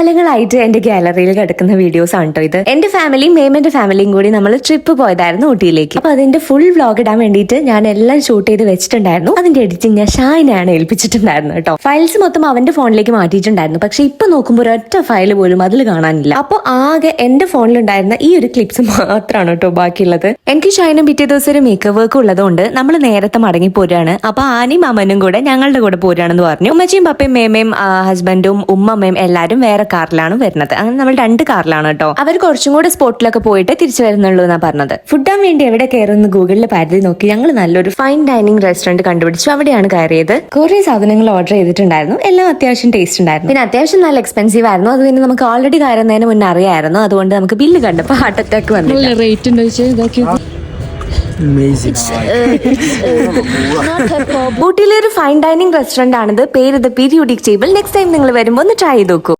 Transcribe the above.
കാലങ്ങളായിട്ട് എന്റെ ഗാലറിയിൽ കിടക്കുന്ന വീഡിയോസ് ആണ് കേട്ടോ ഇത്. എന്റെ ഫാമിലിയും മേമന്റെ ഫാമിലിയും കൂടി നമ്മൾ ട്രിപ്പ് പോയതായിരുന്നു ഊട്ടിയിലേക്ക്. അപ്പൊ അതിന്റെ ഫുൾ വ്ലോഗ് ഇടാൻ വേണ്ടിയിട്ട് ഞാൻ എല്ലാം ഷൂട്ട് ചെയ്ത് വെച്ചിട്ടുണ്ടായിരുന്നു. അതിന്റെ എഡിറ്റിംഗ് ഞാൻ ഷായിനാണ് ഏൽപ്പിച്ചിട്ടുണ്ടായിരുന്നു കേട്ടോ. ഫയൽസ് മൊത്തം അവന്റെ ഫോണിലേക്ക് മാറ്റിയിട്ടുണ്ടായിരുന്നു. പക്ഷെ ഇപ്പൊ നോക്കുമ്പോൾ ഒരൊറ്റ ഫയൽ പോലും അതിൽ കാണാനില്ല. അപ്പൊ ആകെ എന്റെ ഫോണിലുണ്ടായിരുന്ന ഈ ഒരു ക്ലിപ്സ് മാത്രമാണ് കേട്ടോ ബാക്കിയുള്ളത്. എനിക്ക് ഷായിനും പിറ്റേ ദിവസം ഒരു മേക്കപ്പ് വർക്ക് ഉള്ളതുകൊണ്ട് നമ്മൾ നേരത്തെ മടങ്ങി പോരാണ്. അപ്പൊ ആനയും അമ്മനും കൂടെ ഞങ്ങളുടെ കൂടെ പോരാണെന്ന് പറഞ്ഞു. ഉമ്മച്ചിയും പപ്പയും മേമയും ഹസ്ബൻഡും ഉമ്മമ്മയും എല്ലാരും വേറെ കാറിലാണ് വരുന്നത്. അങ്ങനെ നമ്മൾ 2 കാറിലാണ് കേട്ടോ. അവർ കുറച്ചും കൂടെ സ്പോട്ടിലൊക്കെ പോയിട്ട് തിരിച്ചു വരുന്നുള്ളൂ എന്നാ പറഞ്ഞത്. ഫുഡാൻ വേണ്ടി എവിടെ കയറുന്ന ഗൂഗിളിൽ പരതി നോക്കി ഞങ്ങൾ നല്ലൊരു ഫൈൻ ഡൈനിങ് റെസ്റ്റോറന്റ് കണ്ടുപിടിച്ചു. അവിടെയാണ് കയറിയത്. കുറെ സാധനങ്ങൾ ഓർഡർ ചെയ്തിട്ടുണ്ടായിരുന്നു. എല്ലാം അത്യാവശ്യം ടേസ്റ്റ് ഉണ്ടായിരുന്നു. പിന്നെ അത്യാവശ്യം നല്ല എക്സ്പെൻസീവ് ആയിരുന്നു. അത് പിന്നെ നമുക്ക് ഓൾറെഡി കയറുന്നതിന് മുന്നേ അറിയായിരുന്നു. അതുകൊണ്ട് നമുക്ക് ബില്ല് കണ്ടപ്പോൾ ഹാർട്ട് അറ്റാക്ക് വന്നില്ല. ഊട്ടിയിലെ ഒരു ഫൈൻ ഡൈനിങ് റെസ്റ്റോറന്റ് ആണിത്. പേര് the periodic table. Next time നിങ്ങൾ വരുമ്പോൾ ഒന്ന് ട്രൈ ചെയ്ത് നോക്കൂ.